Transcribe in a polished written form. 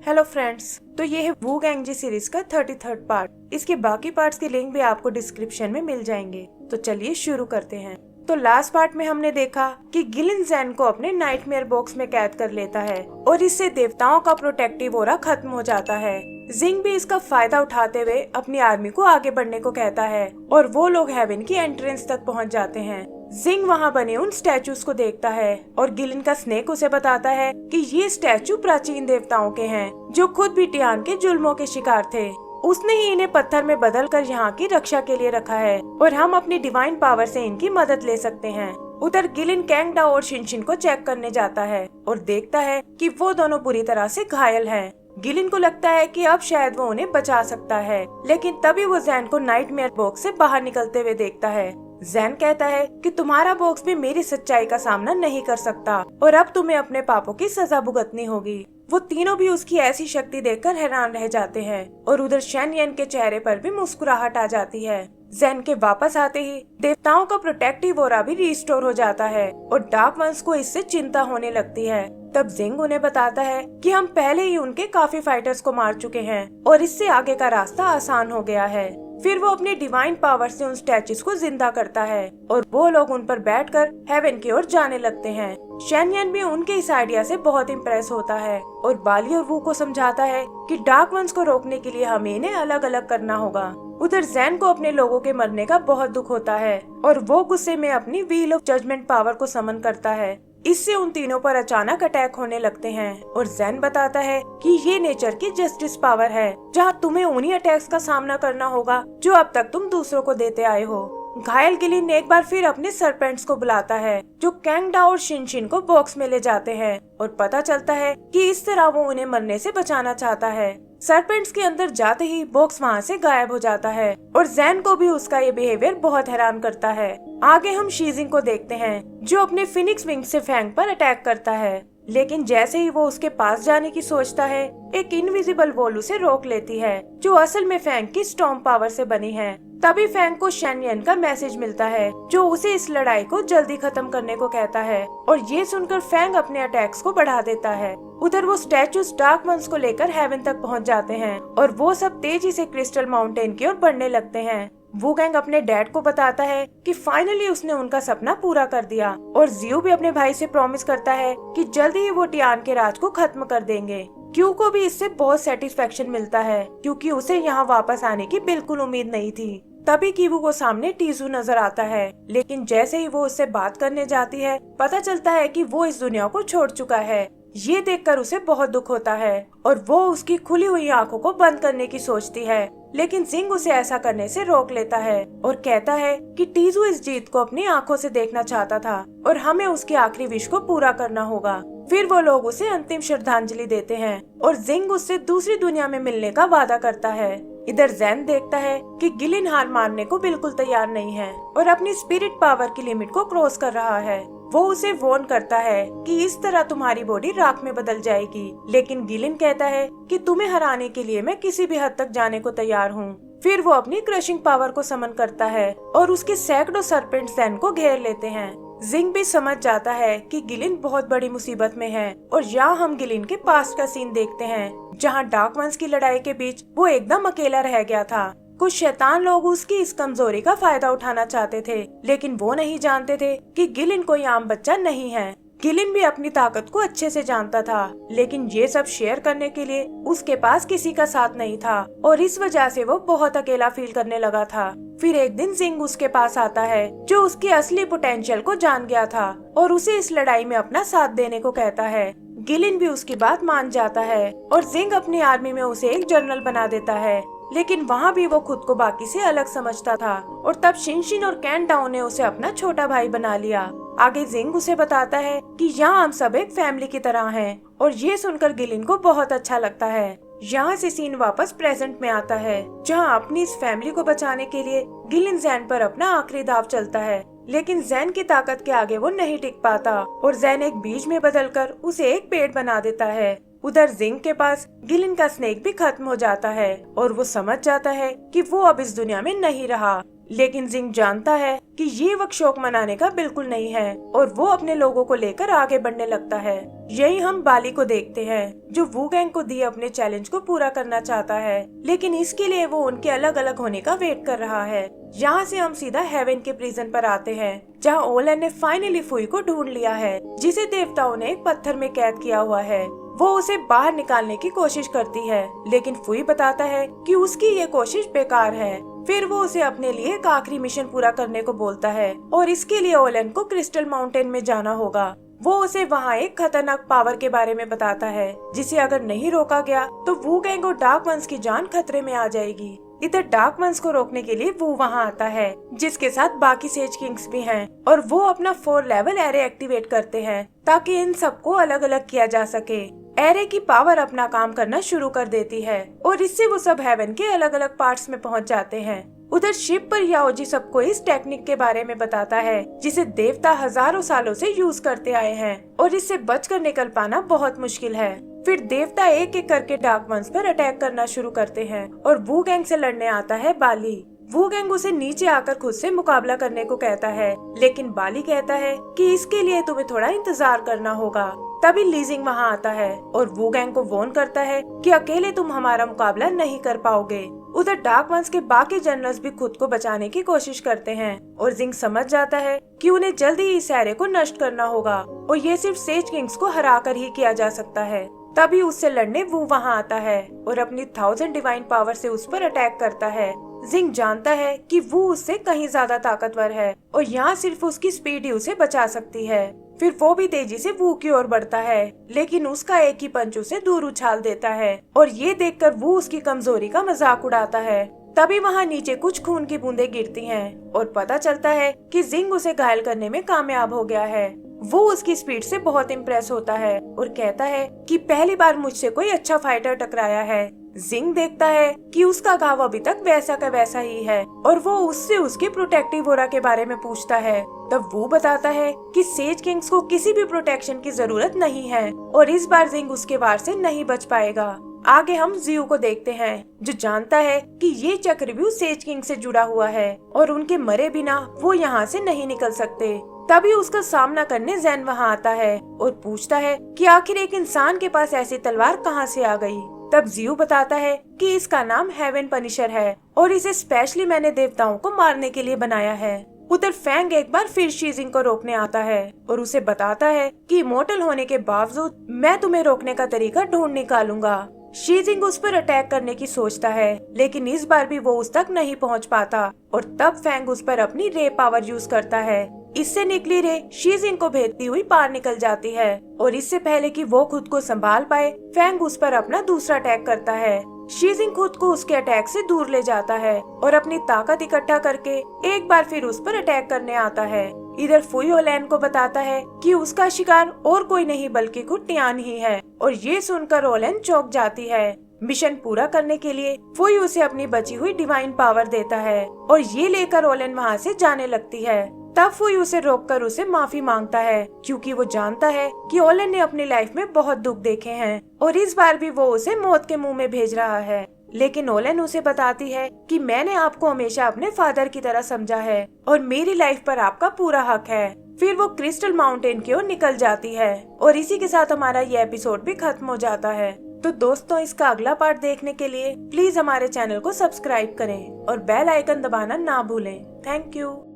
Hello friends, तो ये है वू गैंग सीरीज का 33rd पार्ट। इसके बाकी पार्ट्स के लिंक भी आपको डिस्क्रिप्शन में मिल जाएंगे। तो चलिए शुरू करते हैं। तो लास्ट पार्ट में हमने देखा कि गिलिन ज़ैन को अपने नाइटमेयर बॉक्स में कैद कर लेता है और इससे देवताओं का प्रोटेक्टिव ऑरा खत्म हो जाता है। जिंग भी इसका फायदा उठाते हुए अपनी आर्मी को आगे बढ़ने को कहता है और वो लोग हेवन की एंट्रेंस तक पहुंच जाते हैं। जिंग वहां बने उन स्टैचूज को देखता है और गिलिन का स्नेक उसे बताता है कि ये स्टैचू प्राचीन देवताओं के हैं जो खुद भी टियान के जुल्मों के शिकार थे। उसने ही इन्हें पत्थर में बदलकर यहाँ की रक्षा के लिए रखा है और हम अपनी डिवाइन पावर से इनकी मदद ले सकते हैं। उधर गिलिन कैंगडाओ और शिनशिन को चेक करने जाता है और देखता है कि वो दोनों बुरी तरह से घायल हैं। गिलिन को लगता है कि अब शायद वो उन्हें बचा सकता है, लेकिन तभी वो ज़ैन को नाइटमेयर बॉक्स से बाहर निकलते हुए देखता है। ज़ैन कहता है कि तुम्हारा बॉक्स भी मेरी सच्चाई का सामना नहीं कर सकता और अब तुम्हें अपने पापों की सजा भुगतनी होगी। वो तीनों भी उसकी ऐसी शक्ति देखकर हैरान रह जाते हैं और उधर शन यन के चेहरे पर भी मुस्कुराहट आ जाती है। ज़ैन के वापस आते ही देवताओं का प्रोटेक्टिव ऑरा भी रिस्टोर हो जाता है और डार्क वंस को इससे चिंता होने लगती है। तब जिंग उन्हें बताता है कि हम पहले ही उनके काफी फाइटर्स को मार चुके हैं और इससे आगे का रास्ता आसान हो गया है। फिर वो अपनी डिवाइन पावर से उन स्टैचूज को जिंदा करता है और वो लोग उन पर बैठकर हेवन की ओर जाने लगते हैं। शन यन भी उनके इस आइडिया से बहुत इम्प्रेस होता है और बाली और वू को समझाता है कि डार्क वंस को रोकने के लिए हमें इन्हें अलग अलग करना होगा। उधर ज़ैन को अपने लोगों के मरने का बहुत दुख होता है और वो गुस्से में अपनी व्हील ऑफ जजमेंट पावर को समन करता है। इससे उन तीनों पर अचानक अटैक होने लगते हैं और ज़ैन बताता है कि ये नेचर की जस्टिस पावर है जहां तुम्हें उन्हीं अटैक्स का सामना करना होगा जो अब तक तुम दूसरों को देते आए हो। घायल गिलिन ने एक बार फिर अपने सरपेंट्स को बुलाता है जो कैंगडाओ और शिनशिन को बॉक्स में ले जाते हैं और पता चलता है कि इस तरह वो उन्हें मरने से बचाना चाहता है। सरपेंट्स के अंदर जाते ही बॉक्स वहाँ से गायब हो जाता है और ज़ैन को भी उसका ये बिहेवियर बहुत हैरान करता है। आगे हम शीजिंग को देखते हैं जो अपने फिनिक्स विंग से फैंग पर अटैक करता है, लेकिन जैसे ही वो उसके पास जाने की सोचता है एक इनविजिबल वॉल उसे रोक लेती है जो असल में फैंग की स्टॉर्म पावर से बनी है। तभी फैंग को शन यन का मैसेज मिलता है जो उसे इस लड़ाई को जल्दी खत्म करने को कहता है और ये सुनकर फैंग अपने अटैक्स को बढ़ा देता है। उधर वो स्टैचूज डार्क वंस को लेकर हेवन तक पहुंच जाते हैं और वो सब तेजी से क्रिस्टल माउंटेन की ओर बढ़ने लगते हैं। वू गैंग अपने डैड को बताता है कि फाइनली उसने उनका सपना पूरा कर दिया और जियो भी अपने भाई से प्रॉमिस करता है कि जल्दी ही वो टियान के राज को खत्म कर देंगे। क्यू को भी इससे बहुत सेटिस्फेक्शन मिलता है क्योंकि उसे यहाँ वापस आने की बिल्कुल उम्मीद नहीं थी। तभी कीवू को सामने टीजू नजर आता है, लेकिन जैसे ही वो उससे बात करने जाती है पता चलता है कि वो इस दुनिया को छोड़ चुका है। ये देखकर उसे बहुत दुख होता है और वो उसकी खुली हुई आंखों को बंद करने की सोचती है, लेकिन जिंग उसे ऐसा करने से रोक लेता है और कहता है कि टीजू इस जीत को अपनी आंखों से देखना चाहता था और हमें उसकी आखिरी विश को पूरा करना होगा। फिर वो लोग उसे अंतिम श्रद्धांजलि देते हैं और जिंग उससे दूसरी दुनिया में मिलने का वादा करता है। इधर ज़ैन देखता है कि गिलिन हार मानने को बिल्कुल तैयार नहीं है और अपनी स्पिरिट पावर की लिमिट को क्रॉस कर रहा है। वो उसे वार्न करता है कि इस तरह तुम्हारी बॉडी राख में बदल जाएगी, लेकिन गिलिन कहता है कि तुम्हें हराने के लिए मैं किसी भी हद तक जाने को तैयार हूँ। फिर वो अपनी क्रशिंग पावर को समन करता है और उसके सैकड़ों सरपेंट ज़ैन को घेर लेते हैं। जिंग भी समझ जाता है कि गिलिन बहुत बड़ी मुसीबत में है और यहाँ हम गिलिन के पास्ट का सीन देखते हैं जहाँ डार्क वंस की लड़ाई के बीच वो एकदम अकेला रह गया था। कुछ शैतान लोग उसकी इस कमजोरी का फायदा उठाना चाहते थे, लेकिन वो नहीं जानते थे कि गिलिन कोई आम बच्चा नहीं है। गिलिन भी अपनी ताकत को अच्छे से जानता था, लेकिन ये सब शेयर करने के लिए उसके पास किसी का साथ नहीं था और इस वजह से वो बहुत अकेला फील करने लगा था। फिर एक दिन जिंग उसके पास आता है जो उसकी असली पोटेंशियल को जान गया था और उसे इस लड़ाई में अपना साथ देने को कहता है। गिलिन भी उसकी बात मान जाता है और जिंग अपनी आर्मी में उसे एक जनरल बना देता है, लेकिन वहाँ भी वो खुद को बाकी से अलग समझता था और तब शिनशिन और कैंगडाओ ने उसे अपना छोटा भाई बना लिया। आगे जिंग उसे बताता है कि यहाँ हम सब एक फैमिली की तरह हैं और ये सुनकर गिलिन को बहुत अच्छा लगता है। यहाँ से सीन वापस प्रेजेंट में आता है जहाँ अपनी इस फैमिली को बचाने के लिए गिलिन ज़ैन पर अपना आखिरी दाव चलता है, लेकिन ज़ैन की ताकत के आगे वो नहीं टिक पाता और ज़ैन एक बीज में बदलकर उसे एक पेड़ बना देता है। उधर जिंग के पास गिलिन का स्नेक भी खत्म हो जाता है और वो समझ जाता है कि वो अब इस दुनिया में नहीं रहा, लेकिन जिंग जानता है कि ये वक्त शौक मनाने का बिल्कुल नहीं है और वो अपने लोगों को लेकर आगे बढ़ने लगता है। यही हम बाली को देखते हैं जो वू गैंग को दिए अपने चैलेंज को पूरा करना चाहता है, लेकिन इसके लिए वो उनके अलग अलग होने का वेट कर रहा है। यहाँ से हम सीधा हेवन के प्रिजन पर आते हैं जहाँ ओलन ने फाइनली फुई को ढूंढ लिया है जिसे देवताओं ने एक पत्थर में कैद किया हुआ है। वो उसे बाहर निकालने की कोशिश करती है, लेकिन फुई बताता है कि उसकी ये कोशिश बेकार है। फिर वो उसे अपने लिए एक आखिरी मिशन पूरा करने को बोलता है और इसके लिए ओलन को क्रिस्टल माउंटेन में जाना होगा। वो उसे वहाँ एक खतरनाक पावर के बारे में बताता है जिसे अगर नहीं रोका गया तो वू गैंग और डार्क वंस की जान खतरे में आ जाएगी। इधर डार्क वंस को रोकने के लिए वो वहाँ आता है जिसके साथ बाकी सेज किंग्स भी हैं और वो अपना 4 लेवल एरे एक्टिवेट करते हैं ताकि इन सबको अलग अलग किया जा सके। एरे की पावर अपना काम करना शुरू कर देती है और इससे वो सब हेवन के अलग अलग पार्ट्स में पहुंच जाते हैं। उधर शिप पर याओजी सबको इस टेक्निक के बारे में बताता है जिसे देवता हजारों सालों से यूज करते आए हैं और इससे बचकर निकल पाना बहुत मुश्किल है। फिर देवता एक एक करके डार्क वंस पर अटैक करना शुरू करते हैं और वू गैंग से लड़ने आता है बाली। वू गैंग उसे नीचे आकर खुद से मुकाबला करने को कहता है, लेकिन बाली कहता है कि इसके लिए तुम्हें थोड़ा इंतजार करना होगा। तभी लीजिंग वहाँ आता है और वू गैंग को वॉर्न करता है कि अकेले तुम हमारा मुकाबला नहीं कर पाओगे। उधर डार्क वंस के बाकी जनरल्स भी खुद को बचाने की कोशिश करते हैं और जिंग समझ जाता है कि उन्हें जल्दी ही इस एरे को नष्ट करना होगा और ये सिर्फ सेज किंग्स को हराकर ही किया जा सकता है। तभी उससे लड़ने वो वहाँ आता है और अपनी 1000 डिवाइन पावर से उस पर अटैक करता है। जिंग जानता है कि वो उससे कहीं ज्यादा ताकतवर है और यहाँ सिर्फ उसकी स्पीड ही उसे बचा सकती है। फिर वो भी तेजी से वू की ओर बढ़ता है, लेकिन उसका एक ही पंच उसे दूर उछाल देता है और ये देखकर वो उसकी कमजोरी का मजाक उड़ाता है। तभी वहाँ नीचे कुछ खून की बूंदें गिरती हैं और पता चलता है कि जिंग उसे घायल करने में कामयाब हो गया है। वो उसकी स्पीड से बहुत इम्प्रेस होता है और कहता है कि पहली बार मुझसे कोई अच्छा फाइटर टकराया है। जिंग देखता है कि उसका घाव अभी तक वैसा का वैसा ही है और वो उससे उसके प्रोटेक्टिव ऑरा के बारे में पूछता है। तब वो बताता है कि सेज किंग्स को किसी भी प्रोटेक्शन की जरूरत नहीं है और इस बार जिंग उसके वार से नहीं बच पाएगा। आगे हम जियो को देखते हैं जो जानता है कि ये चक्रव्यूह सेज किंग से जुड़ा हुआ है और उनके मरे बिना वो यहाँ से नहीं निकल सकते। तभी उसका सामना करने जैन वहाँ आता है और पूछता है कि आखिर एक इंसान के पास ऐसी तलवार कहाँ से आ गई। तब जियो बताता है कि इसका नाम हेवन पनिशर है और इसे स्पेशली मैंने देवताओं को मारने के लिए बनाया है। उधर फैंग एक बार फिर शीजिंग को रोकने आता है और उसे बताता है कि इमोर्टल होने के बावजूद मैं तुम्हें रोकने का तरीका ढूंढ निकालूंगा। शीजिंग उस पर अटैक करने की सोचता है, लेकिन इस बार भी वो उस तक नहीं पहुंच पाता और तब फैंग उस पर अपनी रे पावर यूज करता है। इससे निकली रे शीजिंग को भेदती हुई पार निकल जाती है और इससे पहले कि वो खुद को संभाल पाए फैंग उस पर अपना दूसरा अटैक करता है। शीजिंग खुद को उसके अटैक से दूर ले जाता है और अपनी ताकत इकट्ठा करके एक बार फिर उस पर अटैक करने आता है। इधर फुई ओलैन को बताता है कि उसका शिकार और कोई नहीं बल्कि खुद टियान ही है और ये सुनकर ओलैन चौंक जाती है। मिशन पूरा करने के लिए फुई उसे अपनी बची हुई डिवाइन पावर देता है और ये लेकर ओलैन वहाँ से जाने लगती है। तब फुई उसे रोककर उसे माफी मांगता है क्योंकि वो जानता है कि ओलन ने अपनी लाइफ में बहुत दुख देखे हैं और इस बार भी वो उसे मौत के मुंह में भेज रहा है। लेकिन ओलन उसे बताती है कि मैंने आपको हमेशा अपने फादर की तरह समझा है और मेरी लाइफ पर आपका पूरा हक है। फिर वो क्रिस्टल माउंटेन की ओर निकल जाती है और इसी के साथ हमारा ये एपिसोड भी खत्म हो जाता है। तो दोस्तों, इसका अगला पार्ट देखने के लिए प्लीज हमारे चैनल को सब्सक्राइब करें और बेल आइकन दबाना ना भूलें। Thank you.